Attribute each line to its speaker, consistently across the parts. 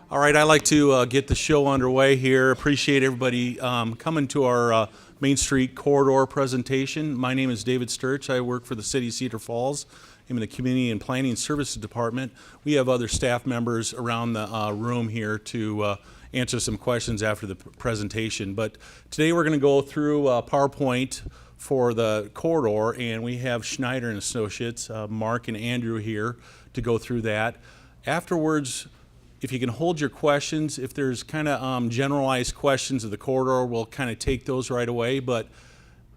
Speaker 1: All right, I'd like to get the show underway here. Appreciate everybody coming to our Main Street corridor presentation. My name is David Sturch. I work for the City of Cedar Falls. I'm in the Community and Planning Services Department. We have other staff members around the room here to answer some questions after the presentation. But today we're going to go through PowerPoint for the corridor, and we have Schneider and Associates, Mark and Andrew here to go through that. Afterwards, if you can hold your questions, if there's kind of generalized questions of the corridor, we'll kind of take those right away. But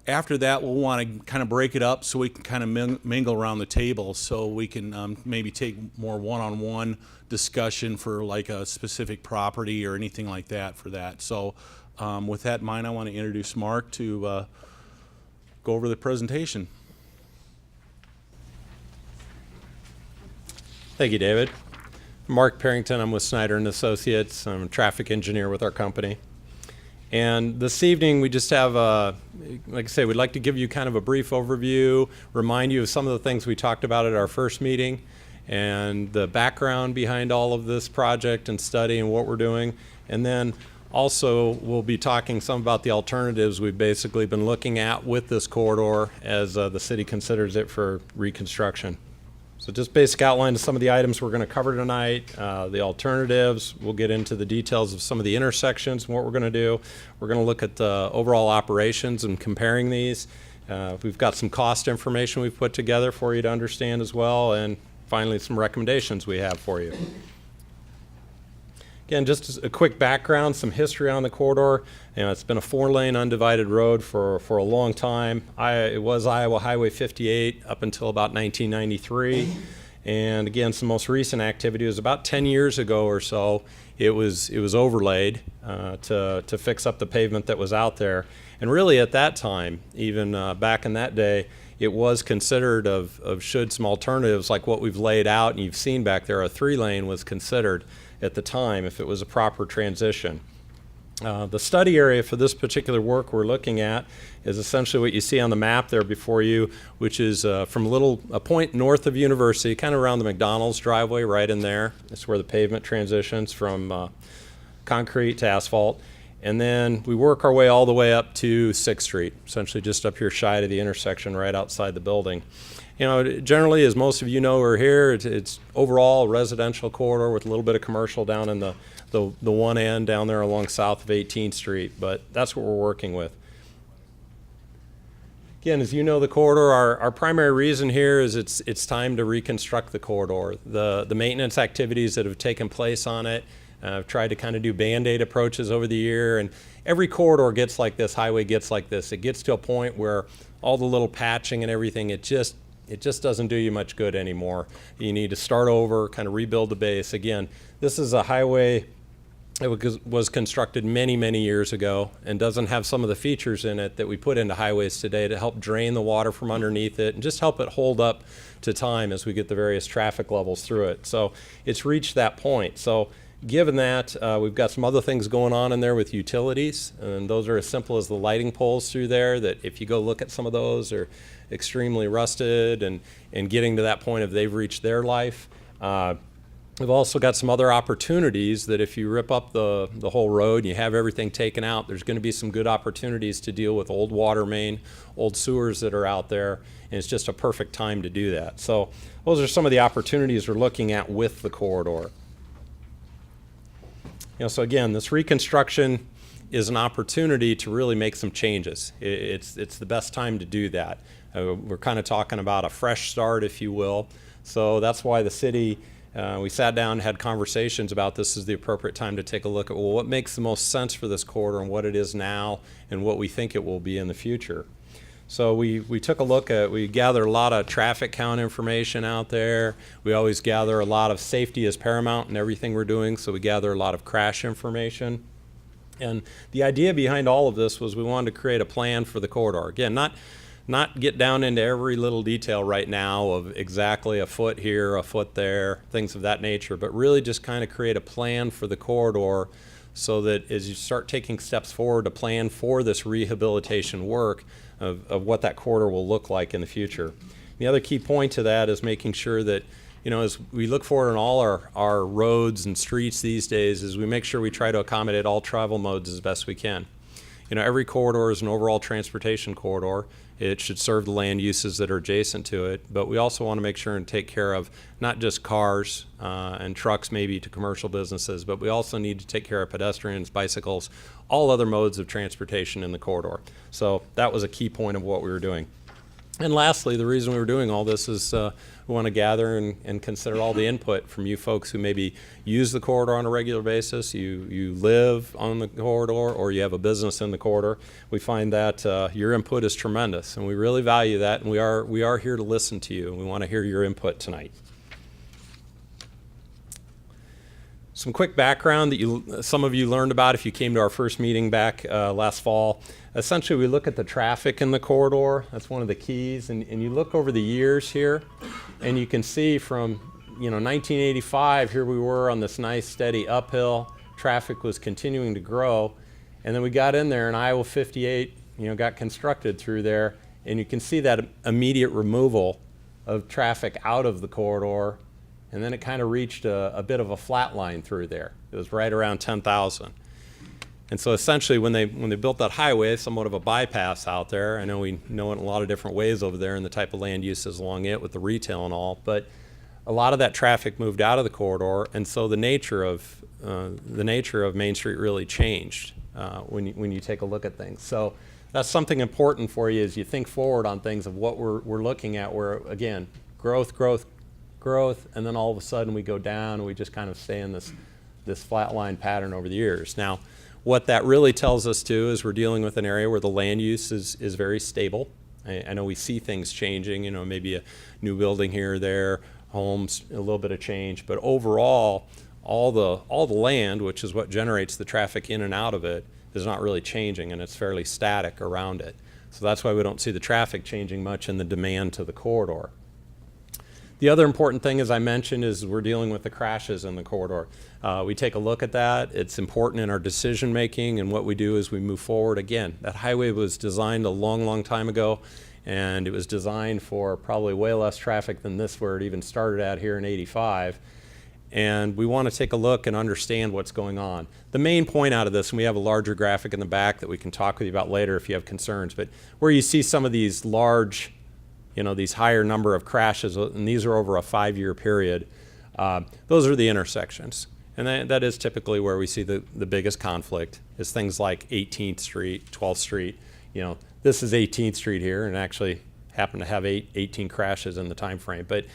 Speaker 1: after that, we'll want to kind of break it up so we can kind of mingle around the table, so we can maybe take more one-on-one discussion for like a specific property or anything like that for that. So with that in mind, I want to introduce Mark to go over the presentation.
Speaker 2: Thank you, David. Mark Parrington. I'm with Schneider and Associates. I'm a traffic engineer with our company. And this evening we just have, like I say, we'd like to give you kind of a brief overview, remind you of some of the things we talked about at our first meeting, and the background behind all of this project and study and what we're doing. And then also we'll be talking some about the alternatives we've basically been looking at with this corridor as the city considers it for reconstruction. So just basic outline of some of the items we're going to cover tonight, the alternatives. We'll get into the details of some of the intersections and what we're going to do. We're going to look at the overall operations and comparing these. We've got some cost information we've put together for you to understand as well, and finally some recommendations we have for you. Again, just a quick background, some history on the corridor. You know, it's been a 4-lane undivided road for a long time. It was Iowa Highway 58 up until about 1993. And again, some most recent activity was about 10 years ago or so. It was overlaid to fix up the pavement that was out there. And really at that time, even back in that day, it was considered should some alternatives like what we've laid out and you've seen back there, a 3-lane was considered at the time if it was a proper transition. The study area for this particular work we're looking at is essentially what you see on the map there before you, which is from a point north of University, kind of around the McDonald's driveway right in there. That's where the pavement transitions from concrete to asphalt. And then we work our way all the way up to 6th Street, essentially just up here shy of the intersection right outside the building. You know, generally, as most of you know, we're here. It's overall a residential corridor with a little bit of commercial down in the one end down there along south of 18th Street, but that's what we're working with. Again, as you know, the corridor, our primary reason here is it's time to reconstruct the corridor. The maintenance activities that have taken place on it, I've tried to kind of do Band-Aid approaches over the year, and every corridor gets like this, highway gets like this. It gets to a point where all the little patching and everything, it just doesn't do you much good anymore. You need to start over, kind of rebuild the base. Again, this is a highway that was constructed many, many years ago and doesn't have some of the features in it that we put into highways today to help drain the water from underneath it and just help it hold up to time as we get the various traffic levels through it. So it's reached that point. So given that, we've got some other things going on in there with utilities, and those are as simple as the lighting poles through there that if you go look at some of those are extremely rusted and getting to that point of they've reached their life. We've also got some other opportunities that if you rip up the whole road and you have everything taken out, there's going to be some good opportunities to deal with old water main, old sewers that are out there, and it's just a perfect time to do that. So those are some of the opportunities we're looking at with the corridor. You know, so again, this reconstruction is an opportunity to really make some changes. It's the best time to do that. We're kind of talking about a fresh start, if you will. So that's why the city, we sat down and had conversations about this is the appropriate time to take a look at, well, what makes the most sense for this corridor and what it is now and what we think it will be in the future. So we took a look at, we gathered a lot of traffic count information out there. We always gather a lot of safety as paramount in everything we're doing, so we gather a lot of crash information. And the idea behind all of this was we wanted to create a plan for the corridor. Again, not get down into every little detail right now of exactly a foot here, a foot there, things of that nature, but really just kind of create a plan for the corridor so that as you start taking steps forward to plan for this rehabilitation work of what that corridor will look like in the future. The other key point to that is making sure that as we look forward on all our roads and streets these days, is we make sure we try to accommodate all travel modes as best we can. Every corridor is an overall transportation corridor. It should serve the land uses that are adjacent to it, but we also want to make sure and take care of not just cars and trucks maybe to commercial businesses, but we also need to take care of pedestrians, bicycles, all other modes of transportation in the corridor. So that was a key point of what we were doing. And lastly, the reason we were doing all this is we want to gather and consider all the input from you folks who maybe use the corridor on a regular basis, you live on the corridor, or you have a business in the corridor. We find that your input is tremendous, and we really value that, and we are here to listen to you, and we want to hear your input tonight. Some quick background that some of you learned about if you came to our first meeting back last fall. Essentially, we look at the traffic in the corridor. That's one of the keys. And you look over the years here, and you can see from 1985, here we were on this nice steady uphill. Traffic was continuing to grow. And then we got in there, and Iowa 58 got constructed through there. And you can see that immediate removal of traffic out of the corridor. And then it kind of reached a bit of a flat line through there. It was right around 10,000. And so essentially when they built that highway, somewhat of a bypass out there, I know we know it in a lot of different ways over there and the type of land uses along it with the retail and all, but a lot of that traffic moved out of the corridor, and so the nature of Main Street really changed when you take a look at things. So that's something important for you as you think forward on things of what we're looking at, where again, growth, and then all of a sudden we go down and we just kind of stay in this flat line pattern over the years. Now, what that really tells us too is we're dealing with an area where the land use is very stable. I know we see things changing, maybe a new building here or there, homes, a little bit of change, but overall, all the land, which is what generates the traffic in and out of it, is not really changing, and it's fairly static around it. So that's why we don't see the traffic changing much in the demand to the corridor. The other important thing, as I mentioned, is we're dealing with the crashes in the corridor. We take a look at that. It's important in our decision making and what we do as we move forward. Again, that highway was designed a long, long time ago, and it was designed for probably way less traffic than this where it even started at here in 85. And we want to take a look and understand what's going on. The main point out of this, and we have a larger graphic in the back that we can talk with you about later if you have concerns, but where you see some of these large, these higher number of crashes, and these are over a 5-year period, those are the intersections. And that is typically where we see the biggest conflict, is things like 18th Street, 12th Street. This is 18th Street here, and actually happened to have 18 crashes in the time frame. But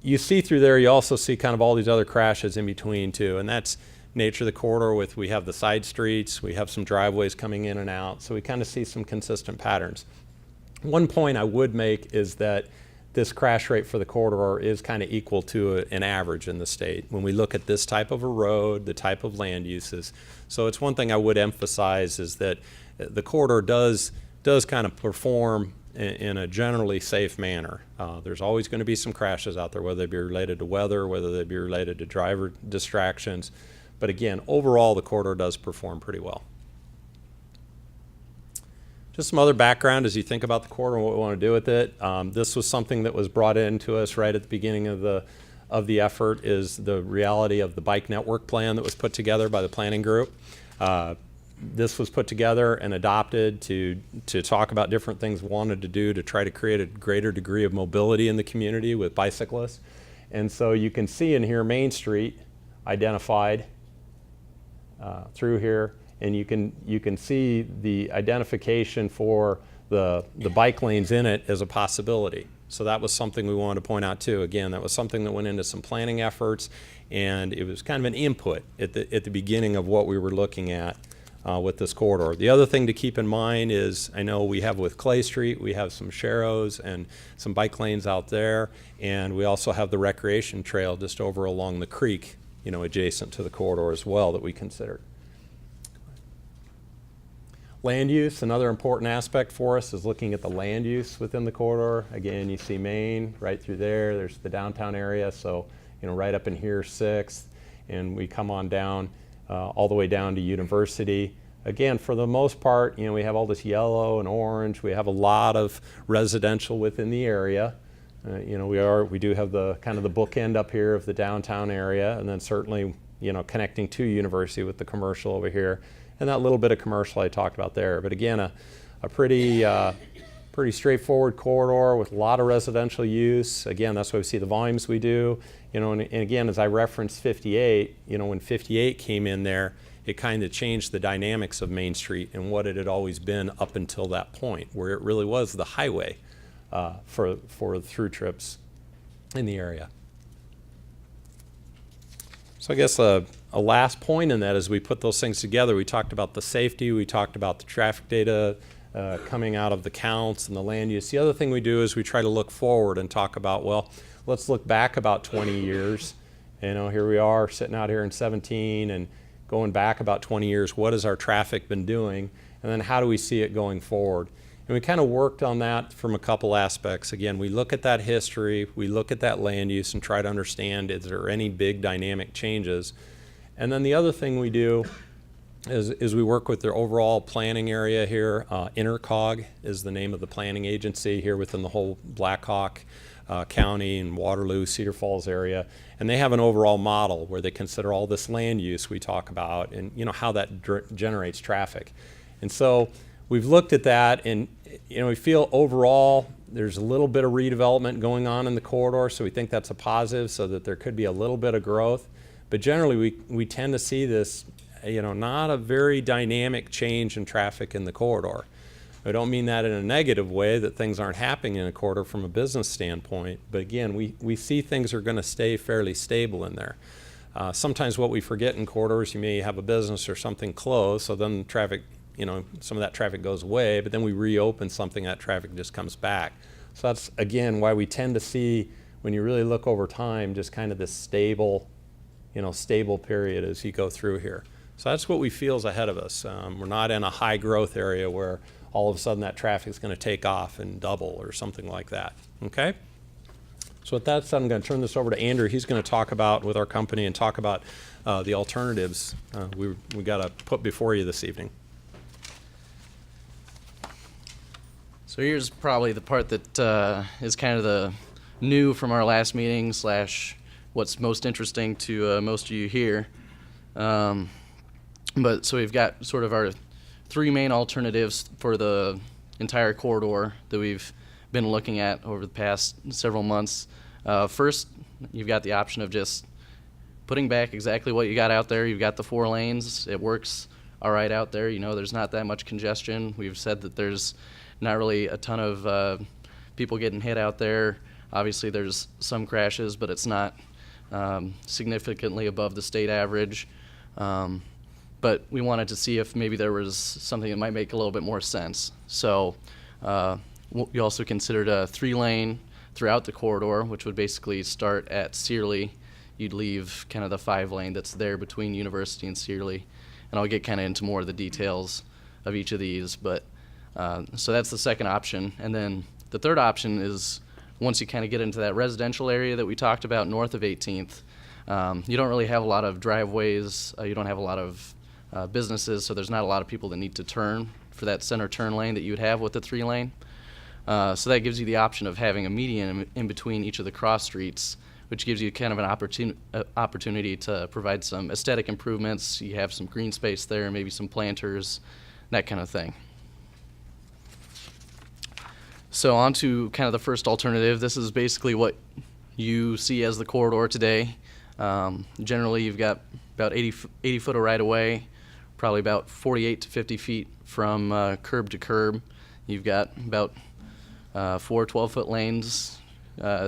Speaker 2: you see through there, you also see kind of all these other crashes in between too, and that's nature of the corridor. We have the side streets, we have some driveways coming in and out, so we kind of see some consistent patterns. One point I would make is that this crash rate for the corridor is kind of equal to an average in the state when we look at this type of a road, the type of land uses. So it's one thing I would emphasize is that the corridor does kind of perform in a generally safe manner. There's always going to be some crashes out there, whether they be related to weather, whether they be related to driver distractions. But again, overall, the corridor does perform pretty well. Just some other background as you think about the corridor and what we want to do with it. This was something that was brought into us right at the beginning of the effort, is the reality of the bike network plan that was put together by the planning group. This was put together and adopted to talk about different things we wanted to do to try to create a greater degree of mobility in the community with bicyclists. And so you can see in here Main Street identified through here. And you can see the identification for the bike lanes in it as a possibility. So that was something we wanted to point out too. Again, that was something that went into some planning efforts, and it was kind of an input at the beginning of what we were looking at with this corridor. The other thing to keep in mind is, I know we have with Clay Street, we have some sharrows and some bike lanes out there, and we also have the recreation trail just over along the creek, adjacent to the corridor as well that we considered. Land use, another important aspect for us is looking at the land use within the corridor. Again, you see Main right through there. There's the downtown area, so right up in here, 6th, and we come on down all the way down to University. Again, for the most part, we have all this yellow and orange. We have a lot of residential within the area. We do have the kind of the bookend up here of the downtown area, and then certainly, connecting to University with the commercial over here, and that little bit of commercial I talked about there. But again, a pretty straightforward corridor with a lot of residential use. Again, that's why we see the volumes we do. And again, as I referenced 58, when 58 came in there, it kind of changed the dynamics of Main Street and what it had always been up until that point, where it really was the highway for through trips in the area. So I guess a last point in that, as we put those things together, we talked about the safety, we talked about the traffic data coming out of the counts and the land use. The other thing we do is we try to look forward and talk about, well, let's look back about 20 years. Here we are sitting out here in 17 and going back about 20 years, what has our traffic been doing? And then how do we see it going forward? And we kind of worked on that from a couple aspects. Again, we look at that history, we look at that land use and try to understand, is there any big dynamic changes? And then the other thing we do is we work with their overall planning area here. Intercog is the name of the planning agency here within the whole Blackhawk County and Waterloo, Cedar Falls area. And they have an overall model where they consider all this land use we talk about and how that generates traffic. And so we've looked at that, and we feel overall there's a little bit of redevelopment going on in the corridor, so we think that's a positive, so that there could be a little bit of growth. But generally we tend to see this, not a very dynamic change in traffic in the corridor. I don't mean that in a negative way, that things aren't happening in a corridor from a business standpoint, but again, we see things are going to stay fairly stable in there. Sometimes what we forget in corridors, you may have a business or something closed, so then traffic, some of that traffic goes away, but then we reopen something, that traffic just comes back. So that's, again, why we tend to see, when you really look over time, just kind of this stable period as you go through here. So that's what we feel is ahead of us. We're not in a high growth area where all of a sudden that traffic is going to take off and double or something like that. Okay? So with that said, I'm going to turn this over to Andrew. He's going to talk about, with our company, and talk about the alternatives we got to put before you this evening.
Speaker 3: So here's probably the part that is kind of the new from our last meeting / what's most interesting to most of you here. But so we've got sort of our three main alternatives for the entire corridor that we've been looking at over the past several months. First, you've got the option of just putting back exactly what you got out there. You've got the 4 lanes. It works all right out there. There's not that much congestion. We've said that there's not really a ton of people getting hit out there. Obviously, there's some crashes, but it's not significantly above the state average. But we wanted to see if maybe there was something that might make a little bit more sense. So we also considered a 3-lane throughout the corridor, which would basically start at Searly. You'd leave kind of the 5-lane that's there between University and Searly. And I'll get kind of into more of the details of each of these. But so that's the second option. And then the third option is, once you kind of get into that residential area that we talked about north of 18th, you don't really have a lot of driveways. You don't have a lot of businesses, so there's not a lot of people that need to turn for that center turn lane that you would have with the 3-lane. So that gives you the option of having a median in between each of the cross streets, which gives you kind of an opportunity to provide some aesthetic improvements. You have some green space there, maybe some planters, that kind of thing. So on to kind of the first alternative. This is basically what you see as the corridor today. Generally, you've got about 80 foot of right-of-way, probably about 48 to 50 feet from curb to curb. You've got about 4 12-foot lanes,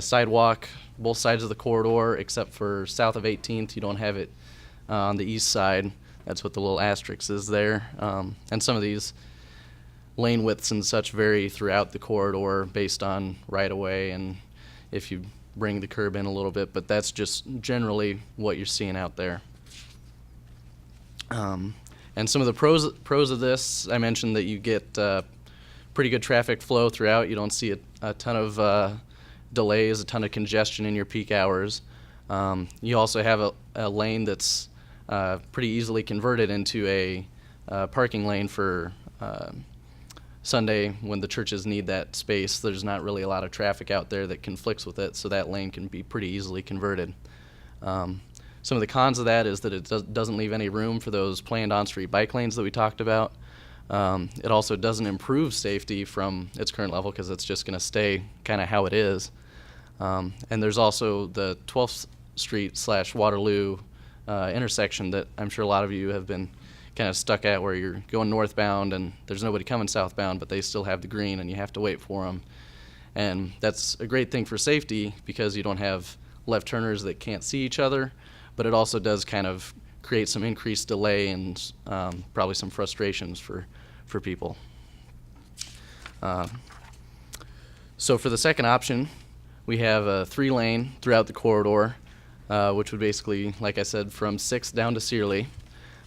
Speaker 3: sidewalk, both sides of the corridor, except for south of 18th. You don't have it on the east side. That's what the little asterisk is there. And some of these lane widths and such vary throughout the corridor based on right-of-way and if you bring the curb in a little bit, but that's just generally what you're seeing out there. And some of the pros of this, I mentioned that you get pretty good traffic flow throughout. You don't see a ton of delays, a ton of congestion in your peak hours. You also have a lane that's pretty easily converted into a parking lane for Sunday, when the churches need that space, there's not really a lot of traffic out there that conflicts with it, so that lane can be pretty easily converted. Some of the cons of that is that it doesn't leave any room for those planned on-street bike lanes that we talked about. It also doesn't improve safety from its current level because it's just going to stay kind of how it is. And there's also the 12th Street / Waterloo intersection that I'm sure a lot of you have been kind of stuck at, where you're going northbound and there's nobody coming southbound, but they still have the green and you have to wait for them. And that's a great thing for safety because you don't have left turners that can't see each other, but it also does kind of create some increased delay and probably some frustrations for people. So for the second option, we have a 3-lane throughout the corridor, which would basically, like I said, from 6th down to Searly.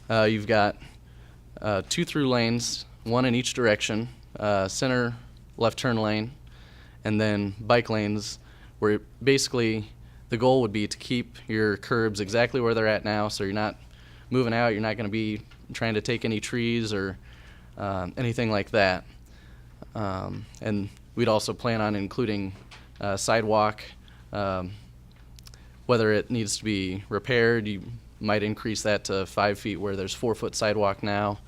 Speaker 3: You've got 2 through lanes, 1 in each direction, center left turn lane, and then bike lanes, where basically the goal would be to keep your curbs exactly where they're at now, so you're not moving out, you're not going to be trying to take any trees or anything like that. And we'd also plan on including sidewalk. Whether it needs to be repaired, you might increase that to 5 feet where there's 4-foot sidewalk now.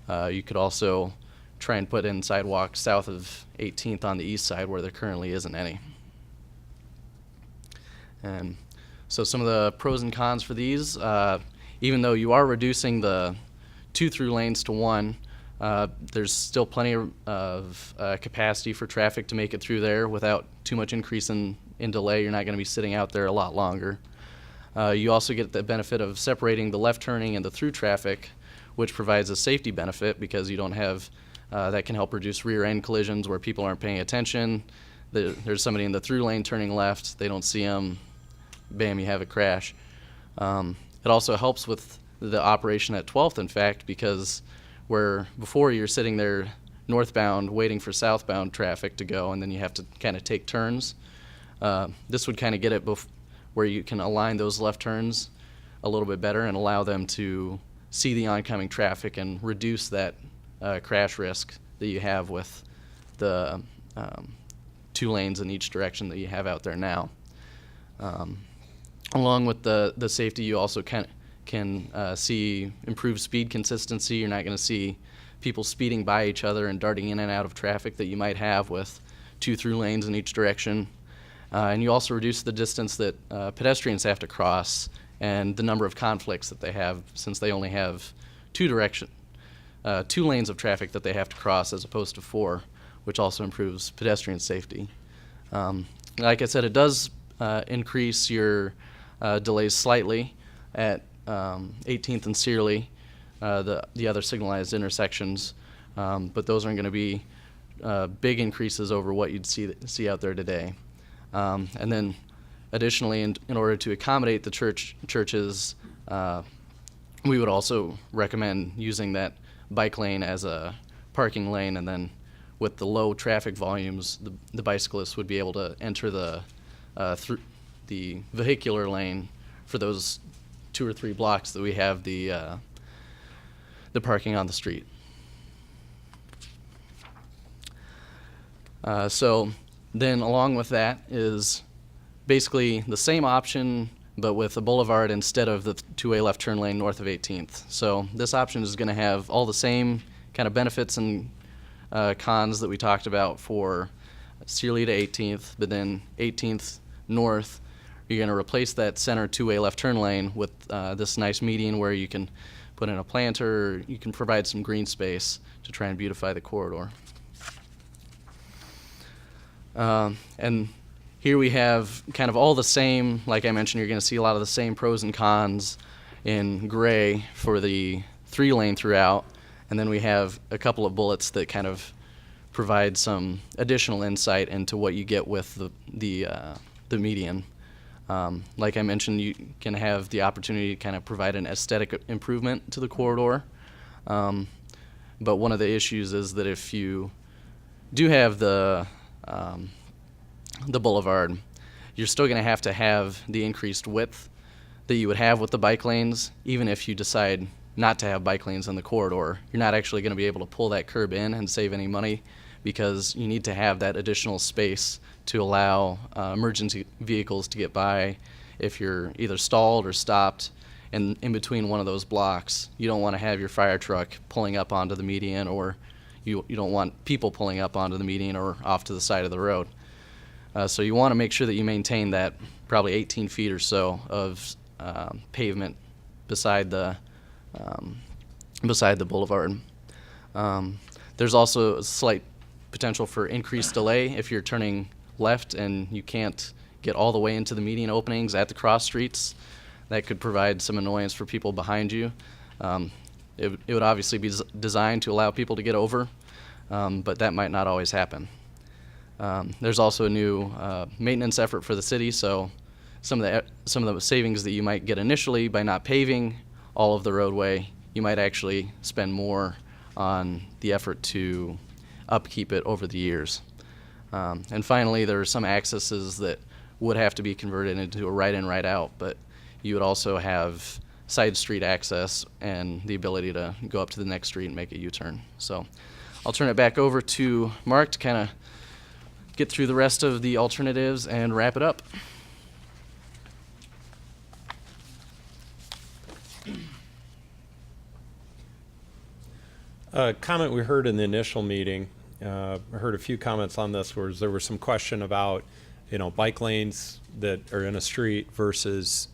Speaker 3: You could also try and put in sidewalk south of 18th on the east side where there currently isn't any. And so some of the pros and cons for these, even though you are reducing the 2 through lanes to 1, there's still plenty of capacity for traffic to make it through there without too much increase in delay. You're not going to be sitting out there a lot longer. You also get the benefit of separating the left turning and the through traffic, which provides a safety benefit because you don't have, that can help reduce rear end collisions where people aren't paying attention. There's somebody in the through lane turning left, they don't see them, bam, you have a crash. It also helps with the operation at 12th, in fact, because where before you're sitting there northbound waiting for southbound traffic to go, and then you have to kind of take turns. This would kind of get it where you can align those left turns a little bit better and allow them to see the oncoming traffic and reduce that crash risk that you have with the 2 lanes in each direction that you have out there now. Along with the safety, you also can see improved speed consistency. You're not going to see people speeding by each other and darting in and out of traffic that you might have with 2 through lanes in each direction. And you also reduce the distance that pedestrians have to cross and the number of conflicts that they have, since they only have 2 lanes of traffic that they have to cross as opposed to 4, which also improves pedestrian safety. Like I said, it does increase your delays slightly at 18th and Searly, the other signalized intersections, but those aren't going to be big increases over what you'd see out there today. And then additionally, in order to accommodate the churches, we would also recommend using that bike lane as a parking lane, and then with the low traffic volumes, the bicyclists would be able to enter through the vehicular lane for those 2 or 3 blocks that we have the parking on the street. So then along with that is basically the same option, but with a boulevard instead of the 2-way left turn lane north of 18th. So this option is going to have all the same kind of benefits and cons that we talked about for Searly to 18th, but then 18th north, you're going to replace that center 2-way left turn lane with this nice median where you can put in a planter, or you can provide some green space to try and beautify the corridor. And here we have kind of all the same, like I mentioned, you're going to see a lot of the same pros and cons in gray for the 3-lane throughout, and then we have a couple of bullets that kind of provide some additional insight into what you get with the median. Like I mentioned, you can have the opportunity to kind of provide an aesthetic improvement to the corridor, but one of the issues is that if you do have the boulevard, you're still going to have the increased width that you would have with the bike lanes, even if you decide not to have bike lanes in the corridor. You're not actually going to be able to pull that curb in and save any money because you need to have that additional space to allow emergency vehicles to get by if you're either stalled or stopped in between one of those blocks. You don't want to have your fire truck pulling up onto the median, or you don't want people pulling up onto the median or off to the side of the road. So you want to make sure that you maintain that probably 18 feet or so of pavement beside the boulevard. There's also a slight potential for increased delay if you're turning left and you can't get all the way into the median openings at the cross streets. That could provide some annoyance for people behind you. It would obviously be designed to allow people to get over, but that might not always happen. There's also a new maintenance effort for the city, so some of the savings that you might get initially by not paving all of the roadway, you might actually spend more on the effort to upkeep it over the years. And finally, there are some accesses that would have to be converted into a right-in, right-out, but you would also have side street access and the ability to go up to the next street and make a U-turn. So I'll turn it back over to Mark to kind of get through the rest of the alternatives and wrap it up.
Speaker 2: A comment we heard in the initial meeting, I heard a few comments on this, where there was some question about, bike lanes that are in a street versus,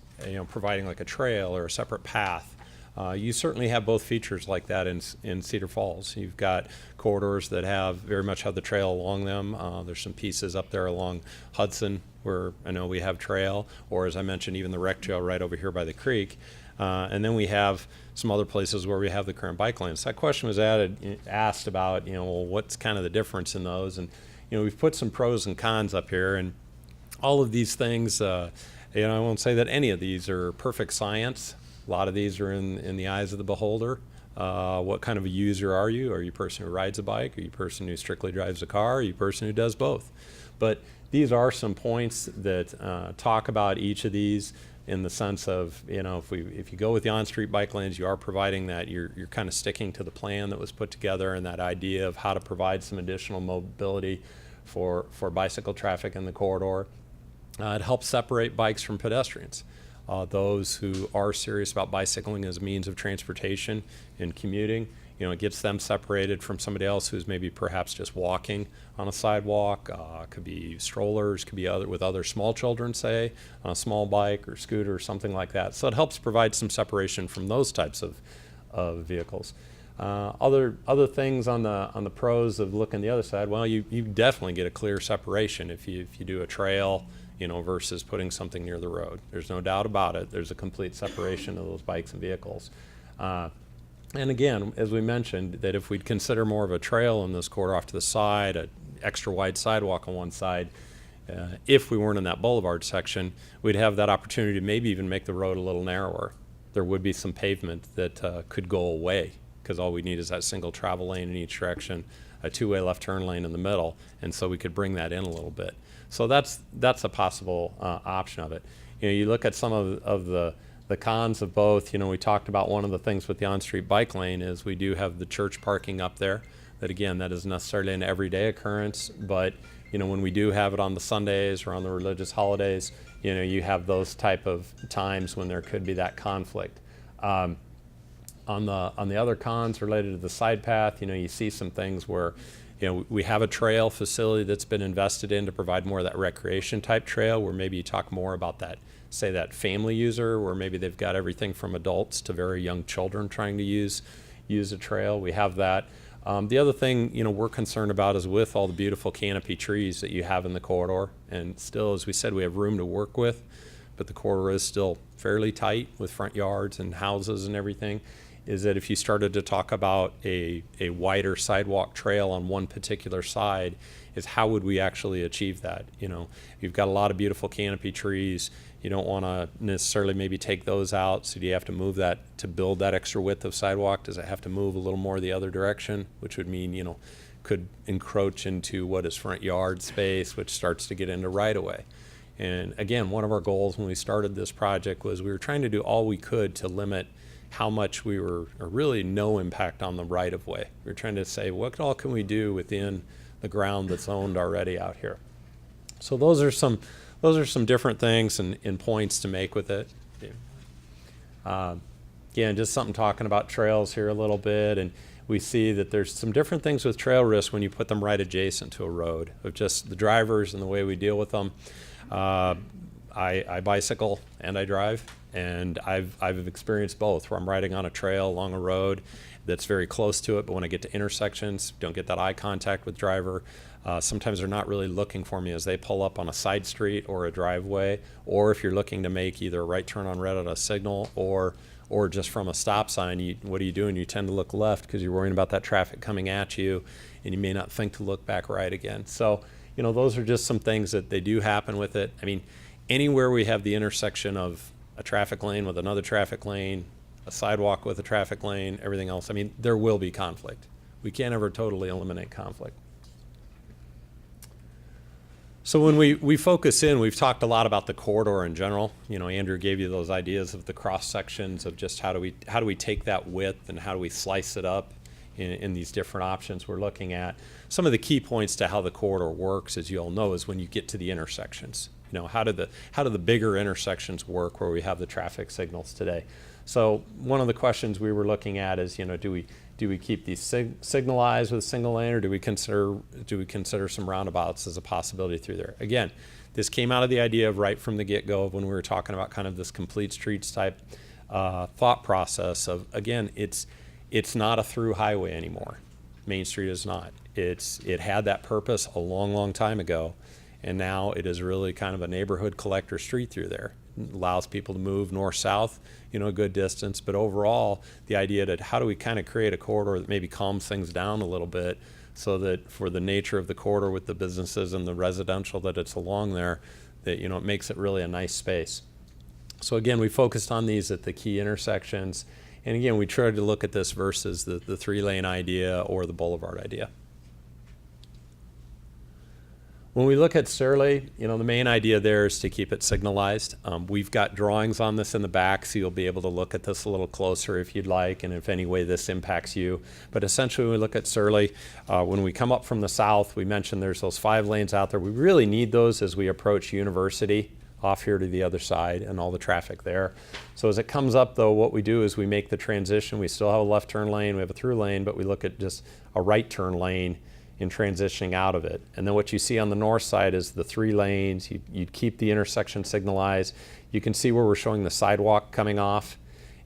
Speaker 2: providing like a trail or a separate path. You certainly have both features like that in Cedar Falls. You've got corridors that very much have the trail along them. There's some pieces up there along Hudson where I know we have trail, or as I mentioned, even the rec trail right over here by the creek. And then we have some other places where we have the current bike lanes. That question was asked about, well, what's kind of the difference in those? And, we've put some pros and cons up here, and all of these things, I won't say that any of these are perfect science. A lot of these are in the eyes of the beholder. What kind of a user are you? Are you a person who rides a bike? Are you a person who strictly drives a car? Are you a person who does both? But these are some points that talk about each of these in the sense of, if you go with the on-street bike lanes, you are providing that. You're kind of sticking to the plan that was put together and that idea of how to provide some additional mobility for bicycle traffic in the corridor. It helps separate bikes from pedestrians. Those who are serious about bicycling as a means of transportation and commuting, it gets them separated from somebody else who's maybe perhaps just walking on a sidewalk. Could be strollers, could be with other small children, say, on a small bike or scooter or something like that. So it helps provide some separation from those types of vehicles. Other things on the pros of looking the other side, well, you definitely get a clear separation if you do a trail, versus putting something near the road. There's no doubt about it. There's a complete separation of those bikes and vehicles. And again, as we mentioned, that if we'd consider more of a trail in this corridor off to the side, an extra wide sidewalk on one side, if we weren't in that boulevard section, we'd have that opportunity to maybe even make the road a little narrower. There would be some pavement that could go away, because all we need is that single travel lane in each direction, a two-way left turn lane in the middle, and so we could bring that in a little bit. So that's a possible option of it. You look at some of the cons of both. We talked about one of the things with the on-street bike lane is we do have the church parking up there. That again, that isn't necessarily an everyday occurrence, but when we do have it on the Sundays or on the religious holidays, you have those type of times when there could be that conflict. On the other cons related to the side path, you see some things where we have a trail facility that's been invested in to provide more of that recreation type trail, where maybe you talk more about that, say, that family user, where maybe they've got everything from adults to very young children trying to use a trail. We have that. The other thing we're concerned about is with all the beautiful canopy trees that you have in the corridor, and still, as we said, we have room to work with, but the corridor is still fairly tight with front yards and houses and everything. Is that if you started to talk about a wider sidewalk trail on one particular side, is how would we actually achieve that? You've got a lot of beautiful canopy trees. You don't want to necessarily maybe take those out, so do you have to move that to build that extra width of sidewalk? Does it have to move a little more the other direction, which would mean, could encroach into what is front yard space, which starts to get into right-of-way. And again, one of our goals when we started this project was we were trying to do all we could to limit how much or really no impact on the right-of-way. We're trying to say, what all can we do within the ground that's owned already out here? So those are some different things and points to make with it. Again, just something talking about trails here a little bit, and we see that there's some different things with trail risk when you put them right adjacent to a road, of just the drivers and the way we deal with them. I bicycle and I drive, and I've experienced both, where I'm riding on a trail along a road that's very close to it, but when I get to intersections, don't get that eye contact with driver. Sometimes they're not really looking for me as they pull up on a side street or a driveway, or if you're looking to make either a right turn on red at a signal or just from a stop sign, what are you doing? You tend to look left because you're worrying about that traffic coming at you, and you may not think to look back right again. So, those are just some things that they do happen with it. I mean, anywhere we have the intersection of a traffic lane with another traffic lane, a sidewalk with a traffic lane, everything else, I mean, there will be conflict. We can't ever totally eliminate conflict. So when we focus in, we've talked a lot about the corridor in general. Andrew gave you those ideas of the cross sections of just how do we take that width and how do we slice it up in these different options we're looking at. Some of the key points to how the corridor works, as you all know, is when you get to the intersections. How do the bigger intersections work where we have the traffic signals today? So one of the questions we were looking at is, do we keep these signalized with a single lane, or do we consider some roundabouts as a possibility through there? Again, this came out of the idea of right from the get-go of when we were talking about kind of this complete streets type thought process of, again, it's not a through highway anymore. Main Street is not. It had that purpose a long, long time ago, and now it is really kind of a neighborhood collector street through there. It allows people to move north-south, a good distance, but overall, the idea that how do we kind of create a corridor that maybe calms things down a little bit, so that for the nature of the corridor with the businesses and the residential that it's along there, that it makes it really a nice space. So again, we focused on these at the key intersections, and again, we tried to look at this versus the 3-lane idea or the boulevard idea. When we look at Surly, the main idea there is to keep it signalized. We've got drawings on this in the back, so you'll be able to look at this a little closer if you'd like, and if any way this impacts you. But essentially, when we look at Surly, when we come up from the south, we mentioned there's those 5 lanes out there. We really need those as we approach University off here to the other side and all the traffic there. So as it comes up, though, what we do is we make the transition. We still have a left turn lane, we have a through lane, but we look at just a right turn lane in transitioning out of it. And then what you see on the north side is the 3 lanes. You'd keep the intersection signalized. You can see where we're showing the sidewalk coming off,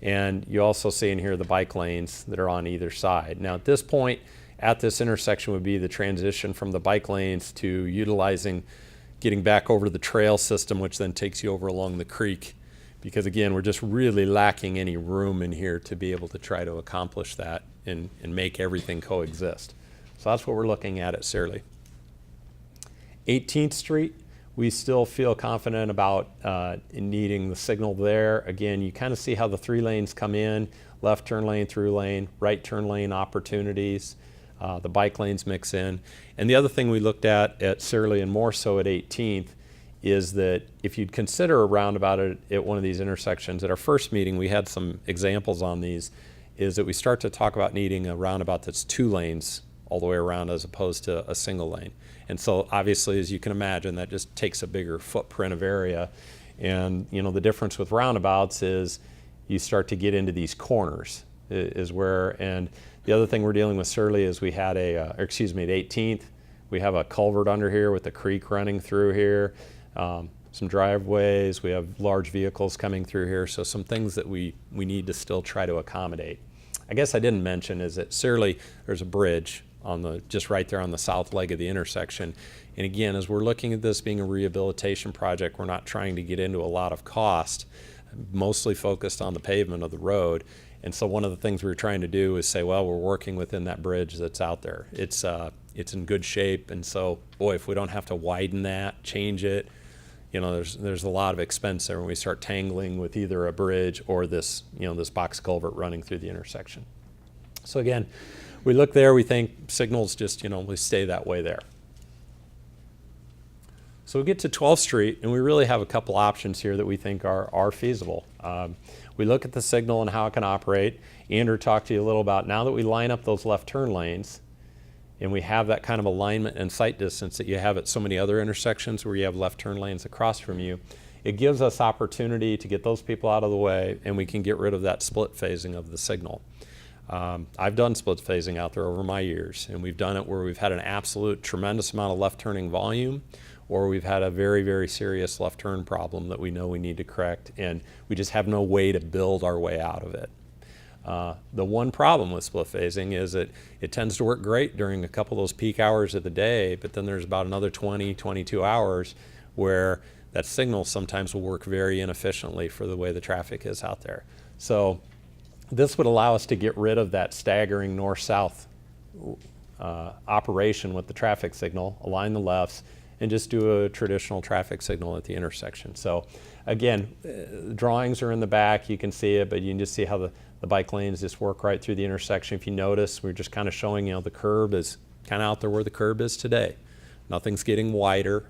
Speaker 2: and you also see in here the bike lanes that are on either side. Now at this point, at this intersection would be the transition from the bike lanes to utilizing, getting back over the trail system, which then takes you over along the creek. Because again, we're just really lacking any room in here to be able to try to accomplish that and make everything coexist. So that's what we're looking at Surly. 18th Street, we still feel confident about needing the signal there. Again, you kind of see how the 3 lanes come in, left turn lane, through lane, right turn lane opportunities, the bike lanes mix in. And the other thing we looked at Surly, and more so at 18th, is that if you'd consider a roundabout at one of these intersections, at our first meeting we had some examples on these, is that we start to talk about needing a roundabout that's 2 lanes all the way around as opposed to a single lane. And so obviously, as you can imagine, that just takes a bigger footprint of area. And the difference with roundabouts is you start to get into these corners is where, and the other thing we're dealing with Surly is we had at 18th, we have a culvert under here with the creek running through here, some driveways, we have large vehicles coming through here, so some things that we need to still try to accommodate. I guess I didn't mention is that Surly, there's a bridge just right there on the south leg of the intersection. And again, as we're looking at this being a rehabilitation project, we're not trying to get into a lot of cost, mostly focused on the pavement of the road. And so one of the things we were trying to do is say, well, we're working within that bridge that's out there. It's in good shape, and so boy, if we don't have to widen that, change it, there's a lot of expense there when we start tangling with either a bridge or this box culvert running through the intersection. So again, we look there, we think signals just we stay that way there. So we get to 12th Street, and we really have a couple options here that we think are feasible. We look at the signal and how it can operate. Andrew talked to you a little about now that we line up those left turn lanes, and we have that kind of alignment and sight distance that you have at so many other intersections where you have left turn lanes across from you, it gives us opportunity to get those people out of the way, and we can get rid of that split phasing of the signal. I've done split phasing out there over my years, and we've done it where we've had an absolute tremendous amount of left turning volume, or we've had a very, very serious left turn problem that we know we need to correct, and we just have no way to build our way out of it. The one problem with split phasing is that it tends to work great during a couple of those peak hours of the day, but then there's about another 20, 22 hours where that signal sometimes will work very inefficiently for the way the traffic is out there. So this would allow us to get rid of that staggering north-south operation with the traffic signal, align the lefts, and just do a traditional traffic signal at the intersection. So again, drawings are in the back, you can see it, but you can just see how the bike lanes just work right through the intersection. If you notice, we're just kind of showing, the curb is kind of out there where the curb is today. Nothing's getting wider.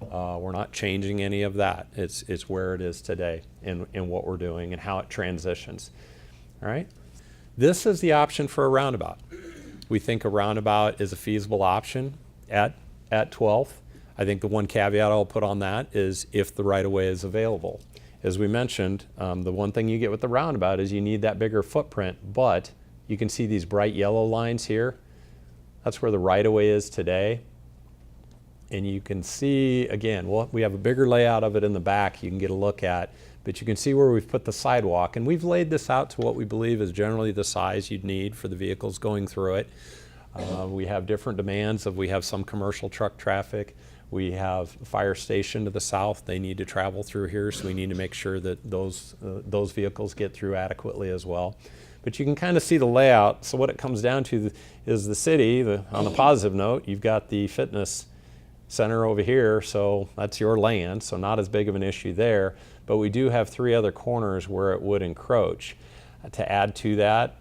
Speaker 2: We're not changing any of that. It's where it is today in what we're doing and how it transitions. All right? This is the option for a roundabout. We think a roundabout is a feasible option at 12th. I think the one caveat I'll put on that is if the right-of-way is available. As we mentioned, the one thing you get with the roundabout is you need that bigger footprint, but you can see these bright yellow lines here. That's where the right-of-way is today. And you can see, again, we have a bigger layout of it in the back you can get a look at, but you can see where we've put the sidewalk. And we've laid this out to what we believe is generally the size you'd need for the vehicles going through it. We have different demands we have some commercial truck traffic. We have a fire station to the south. They need to travel through here, so we need to make sure that those vehicles get through adequately as well. But you can kind of see the layout. So what it comes down to is the city, on the positive note, you've got the fitness center over here, so that's your land, so not as big of an issue there. But we do have 3 other corners where it would encroach. To add to that,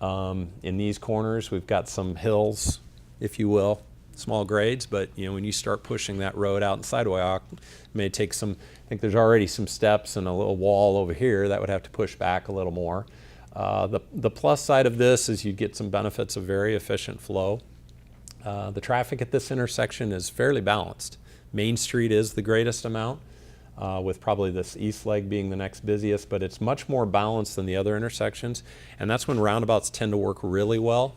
Speaker 2: in these corners, we've got some hills, if you will, small grades, but when you start pushing that road out and sidewalk, it may take some, I think there's already some steps and a little wall over here that would have to push back a little more. The plus side of this is you get some benefits of very efficient flow. The traffic at this intersection is fairly balanced. Main Street is the greatest amount, with probably this east leg being the next busiest, but it's much more balanced than the other intersections, and that's when roundabouts tend to work really well,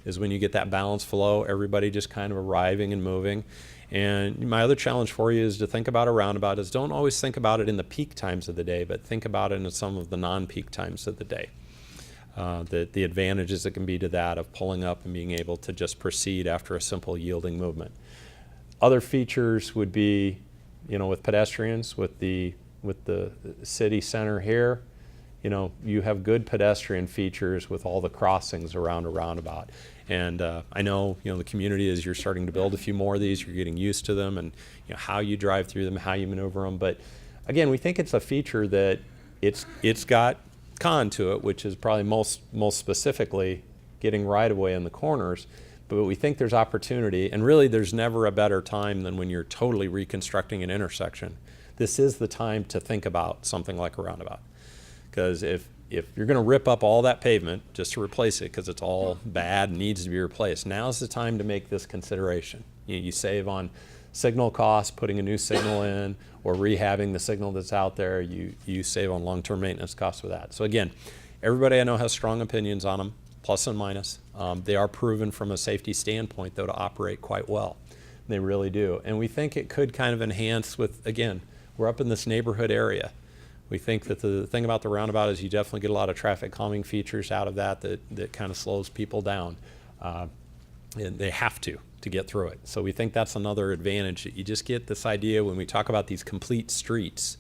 Speaker 2: is when you get that balanced flow, everybody just kind of arriving and moving. And my other challenge for you is to think about a roundabout is don't always think about it in the peak times of the day, but think about it in some of the non-peak times of the day. The advantages that can be to that of pulling up and being able to just proceed after a simple yielding movement. Other features would be, with pedestrians, with the city center here, you have good pedestrian features with all the crossings around a roundabout. And I know, the community, as you're starting to build a few more of these, you're getting used to them and how you drive through them, how you maneuver them. But again, we think it's a feature that it's got con to it, which is probably most specifically getting right of way in the corners. But we think there's opportunity, and really there's never a better time than when you're totally reconstructing an intersection. This is the time to think about something like a roundabout. Because if you're going to rip up all that pavement just to replace it because it's all bad and needs to be replaced, now's the time to make this consideration. You save on signal costs, putting a new signal in, or rehabbing the signal that's out there. You save on long-term maintenance costs with that. So again, everybody I know has strong opinions on them, plus and minus. They are proven from a safety standpoint, though, to operate quite well. They really do. And we think it could kind of enhance with, again, we're up in this neighborhood area. We think that the thing about the roundabout is you definitely get a lot of traffic calming features out of that kind of slows people down. And they have to get through it. So we think that's another advantage. You just get this idea when we talk about these complete streets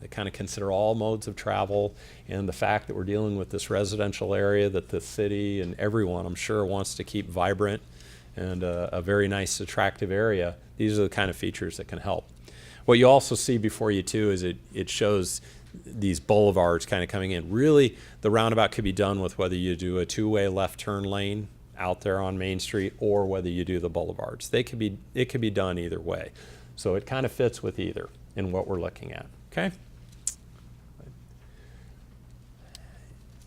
Speaker 2: that kind of consider all modes of travel, and the fact that we're dealing with this residential area that the city and everyone, I'm sure, wants to keep vibrant and a very nice, attractive area. These are the kind of features that can help. What you also see before you, too, is it shows these boulevards kind of coming in. Really, the roundabout could be done with whether you do a two-way left turn lane out there on Main Street or whether you do the boulevards. It could be done either way. So it kind of fits with either in what we're looking at, okay?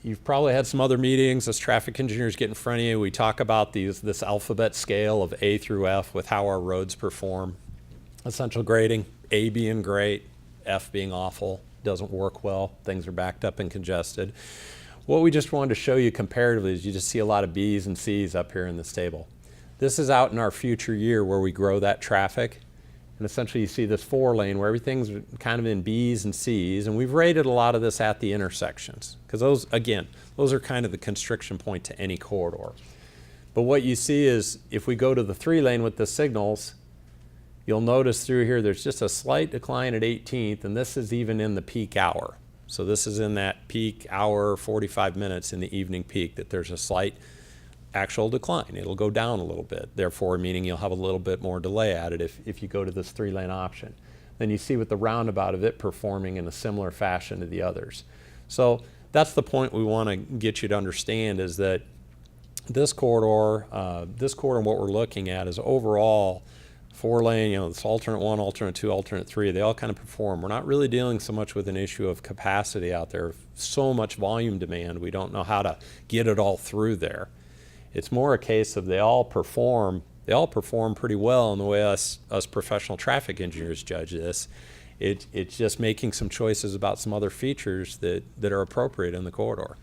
Speaker 2: You've probably had some other meetings as traffic engineers get in front of you. We talk about this alphabet scale of A through F with how our roads perform. Essential grading, A being great, F being awful, doesn't work well, things are backed up and congested. What we just wanted to show you comparatively is you just see a lot of B's and C's up here in this table. This is out in our future year where we grow that traffic. And essentially you see this 4-lane where everything's kind of in B's and C's, and we've rated a lot of this at the intersections, because those, again, those are kind of the constriction point to any corridor. But what you see is if we go to the 3-lane with the signals, you'll notice through here there's just a slight decline at 18th, and this is even in the peak hour. So this is in that peak hour, 45 minutes in the evening peak, that there's a slight actual decline. It'll go down a little bit, therefore meaning you'll have a little bit more delay at it if you go to this 3-lane option. Then you see with the roundabout of it performing in a similar fashion to the others. So that's the point we want to get you to understand, is that this corridor and what we're looking at is overall 4-lane, it's alternate 1, alternate 2, alternate 3, they all kind of perform. We're not really dealing so much with an issue of capacity out there. So much volume demand, we don't know how to get it all through there. It's more a case of they all perform pretty well in the way us professional traffic engineers judge this. It's just making some choices about some other features that are appropriate in the corridor.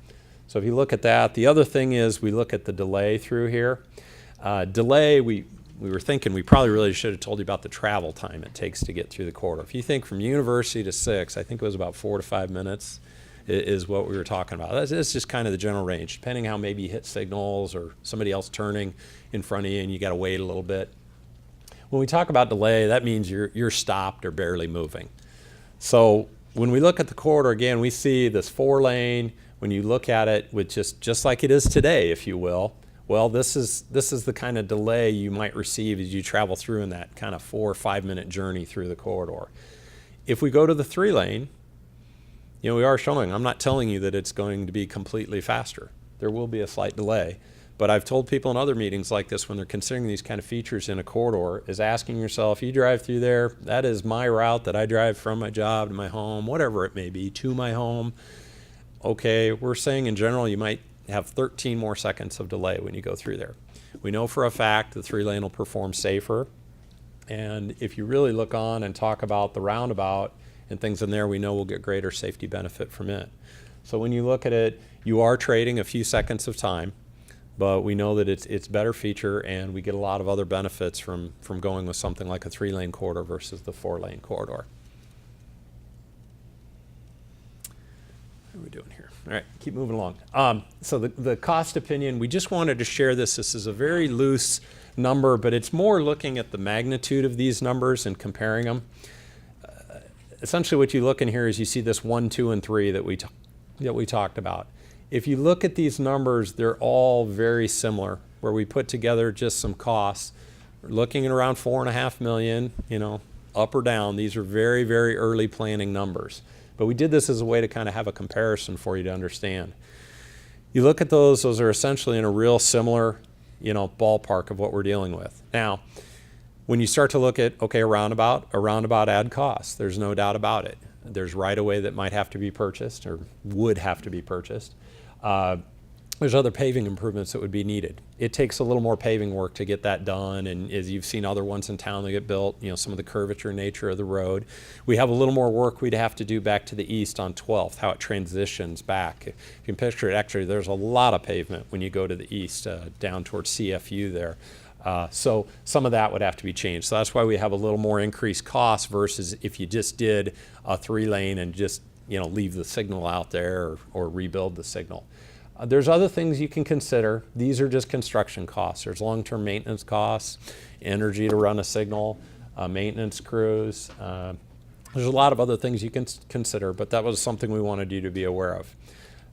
Speaker 2: So if you look at that, the other thing is we look at the delay through here. Delay, we were thinking we probably really should have told you about the travel time it takes to get through the corridor. If you think from University to 6, I think it was about 4 to 5 minutes. Is what we were talking about. That's just kind of the general range, depending how maybe you hit signals or somebody else turning in front of you and you got to wait a little bit. When we talk about delay, that means you're stopped or barely moving. So when we look at the corridor again, we see this 4-lane. When you look at it with just like it is today, if you will, well, this is the kind of delay you might receive as you travel through in that kind of 4 or 5 minute journey through the corridor. If we go to the 3-lane, we are showing, I'm not telling you that it's going to be completely faster. There will be a slight delay. But I've told people in other meetings like this when they're considering these kind of features in a corridor is asking yourself, you drive through there, that is my route that I drive from my job to my home, whatever it may be, to my home. Okay, we're saying in general you might have 13 more seconds of delay when you go through there. We know for a fact the 3-lane will perform safer. And if you really look on and talk about the roundabout, and things in there, we know we'll get greater safety benefit from it. So when you look at it, you are trading a few seconds of time, but we know that it's better feature, and we get a lot of other benefits from going with something like a 3-lane corridor versus the 4-lane corridor. What are we doing here? All right, keep moving along. So the cost opinion, we just wanted to share this. This is a very loose number, but it's more looking at the magnitude of these numbers and comparing them. Essentially what you look in here is you see this 1, 2, and 3 that we talked about. If you look at these numbers, they're all very similar, where we put together just some costs. We're looking at around $4.5 million, up or down. These are very, very early planning numbers. But we did this as a way to kind of have a comparison for you to understand. You look at those are essentially in a real similar, ballpark of what we're dealing with. Now, when you start to look at, a roundabout add costs. There's no doubt about it. There's right-of-way that might have to be purchased or would have to be purchased. There's other paving improvements that would be needed. It takes a little more paving work to get that done, and as you've seen other ones in town that get built, some of the curvature nature of the road. We have a little more work we'd have to do back to the east on 12th, how it transitions back. If you can picture it, actually there's a lot of pavement when you go to the east, down towards CFU there. So some of that would have to be changed. So that's why we have a little more increased cost versus if you just did a 3-lane and just leave the signal out there or rebuild the signal. There's other things you can consider. These are just construction costs. There's long-term maintenance costs, energy to run a signal, maintenance crews. There's a lot of other things you can consider, but that was something we wanted you to be aware of.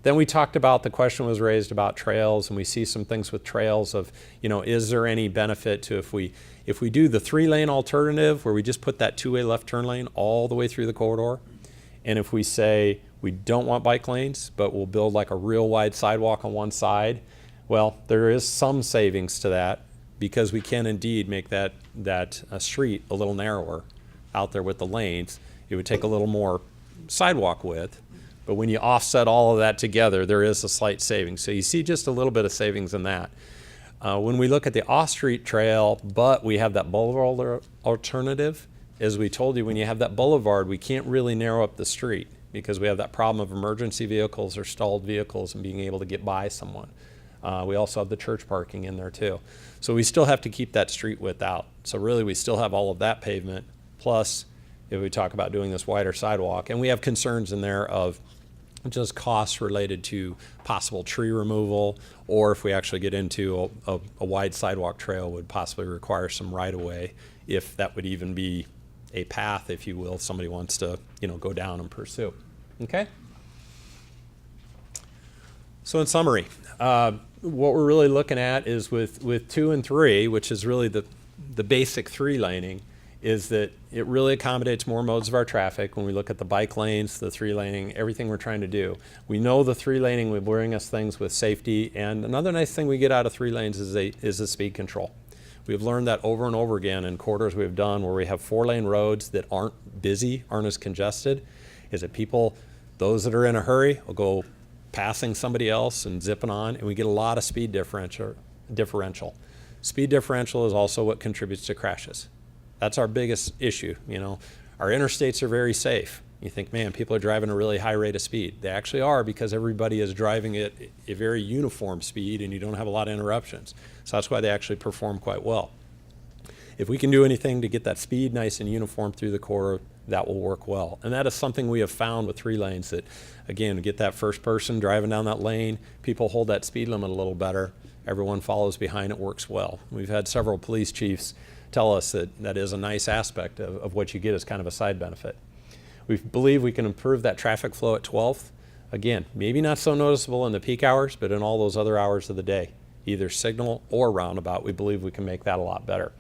Speaker 2: Then we talked about, the question was raised about trails, and we see some things with trails of, is there any benefit to if we do the 3-lane alternative where we just put that 2-way left turn lane all the way through the corridor, and if we say we don't want bike lanes, but we'll build like a real wide sidewalk on one side, well, there is some savings to that because we can indeed make that street a little narrower out there with the lanes, it would take a little more sidewalk width. But when you offset all of that together, there is a slight savings. So you see just a little bit of savings in that. When we look at the off-street trail, but we have that boulevard alternative, as we told you, when you have that boulevard, we can't really narrow up the street because we have that problem of emergency vehicles or stalled vehicles and being able to get by someone. We also have the church parking in there too. So we still have to keep that street width out. So really we still have all of that pavement, plus if we talk about doing this wider sidewalk, and we have concerns in there of just costs related to possible tree removal, or if we actually get into a wide sidewalk trail would possibly require some right-of-way, if that would even be a path, if you will, if somebody wants to, go down and pursue. Okay? So in summary, what we're really looking at is with 2 and 3, which is really the basic 3 laning, is that it really accommodates more modes of our traffic. When we look at the bike lanes, the 3 laning, everything we're trying to do. We know the 3 laning will bring us things with safety, and another nice thing we get out of 3 lanes is the speed control. We've learned that over and over again in corridors we've done where we have 4-lane roads that aren't busy, aren't as congested, is that people, those that are in a hurry, will go passing somebody else and zipping on, and we get a lot of speed differential. Speed differential is also what contributes to crashes. That's our biggest issue. Our interstates are very safe. You think, man, people are driving a really high rate of speed. They actually are, because everybody is driving at a very uniform speed and you don't have a lot of interruptions. So that's why they actually perform quite well. If we can do anything to get that speed nice and uniform through the corridor, that will work well. And that is something we have found with 3 lanes, that, again, get that first person driving down that lane, people hold that speed limit a little better, everyone follows behind, it works well. We've had several police chiefs tell us that that is a nice aspect of what you get as kind of a side benefit. We believe we can improve that traffic flow at 12th. Again, maybe not so noticeable in the peak hours, but in all those other hours of the day, either signal or roundabout, we believe we can make that a lot better.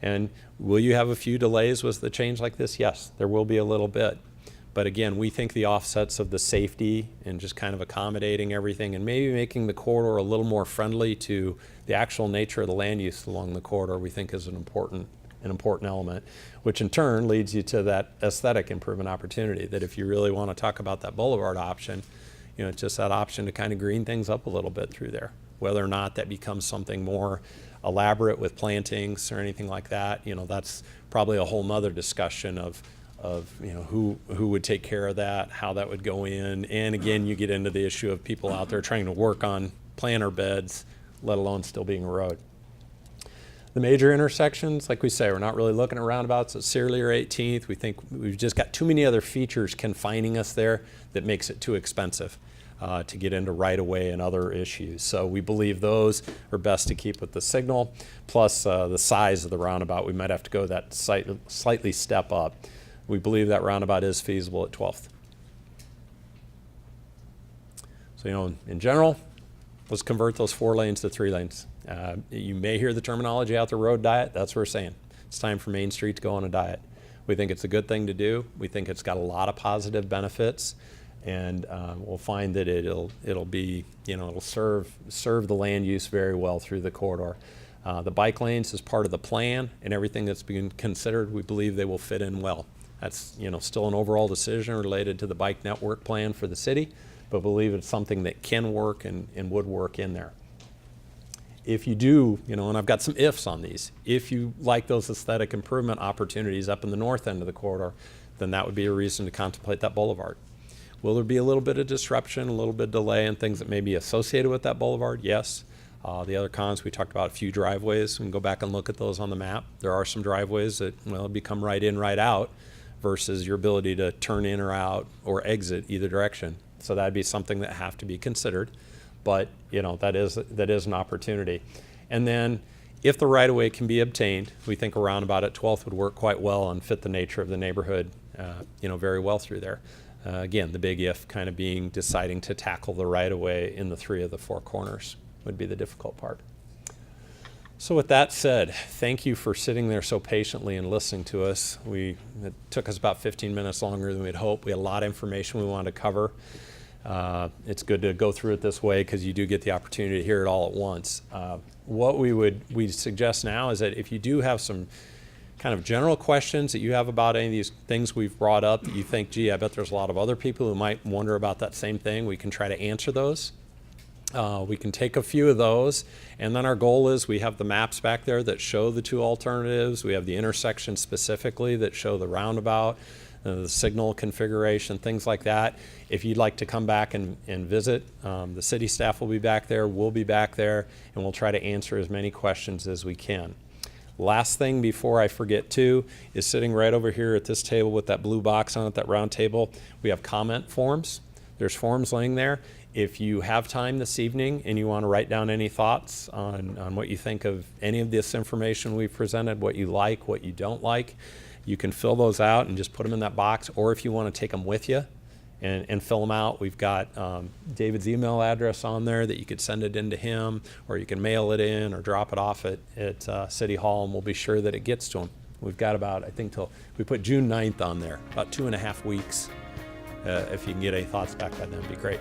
Speaker 2: And will you have a few delays with the change like this? Yes, there will be a little bit. But again, we think the offsets of the safety and just kind of accommodating everything and maybe making the corridor a little more friendly to the actual nature of the land use along the corridor, we think is an important element, which in turn leads you to that aesthetic improvement opportunity, that if you really want to talk about that boulevard option, it's just that option to kind of green things up a little bit through there. Whether or not that becomes something more elaborate with plantings or anything like that, that's probably a whole nother discussion of who would take care of that, how that would go in. And again, you get into the issue of people out there trying to work on planter beds, let alone still being a road. The major intersections, like we say, we're not really looking at roundabouts at Searly or 18th. We think we've just got too many other features confining us there that makes it too expensive to get into right-of-way and other issues. So we believe those are best to keep with the signal, plus the size of the roundabout. We might have to go that slightly step up. We believe that roundabout is feasible at 12th. So, in general, let's convert those 4 lanes to 3 lanes. You may hear the terminology out there, road diet. That's what we're saying. It's time for Main Street to go on a diet. We think it's a good thing to do. We think it's got a lot of positive benefits, and we'll find that it'll be, it'll serve the land use very well through the corridor. The bike lanes is part of the plan, and everything that's being considered, we believe they will fit in well. That's still an overall decision related to the bike network plan for the city, but believe it's something that can work and would work in there. If you do, and I've got some ifs on these, if you like those aesthetic improvement opportunities up in the north end of the corridor, then that would be a reason to contemplate that boulevard. Will there be a little bit of disruption, a little bit of delay, and things that may be associated with that boulevard? Yes. The other cons, we talked about a few driveways. We can go back and look at those on the map. There are some driveways that, become right in, right out, versus your ability to turn in or out or exit either direction. So that'd be something that have to be considered. But that is an opportunity. And then if the right-of-way can be obtained, we think a roundabout at 12th would work quite well and fit the nature of the neighborhood very well through there. Again, the big if kind of being deciding to tackle the right-of-way in the 3 of the 4 corners would be the difficult part. So with that said, thank you for sitting there so patiently and listening to us. It took us about 15 minutes longer than we'd hoped. We had a lot of information we wanted to cover. It's good to go through it this way because you do get the opportunity to hear it all at once. What we suggest now is that if you do have some kind of general questions that you have about any of these things we've brought up that you think, gee, I bet there's a lot of other people who might wonder about that same thing, we can try to answer those. We can take a few of those, and then our goal is we have the maps back there that show the two alternatives. We have the intersections specifically that show the roundabout, the signal configuration, things like that. If you'd like to come back and visit, the city staff will be back there, we'll be back there, and we'll try to answer as many questions as we can. Last thing before I forget too is sitting right over here at this table with that blue box on it, that round table, we have comment forms. There's forms laying there. If you have time this evening and you want to write down any thoughts on what you think of any of this information we've presented, what you like, what you don't like, you can fill those out and just put them in that box. Or if you want to take them with you and fill them out, we've got David's email address on there that you could send it in to him, or you can mail it in or drop it off at City Hall, and we'll be sure that it gets to him. We've got about, I think, till we put June 9th on there, about 2.5 weeks. If you can get any thoughts back by then, it'd be great.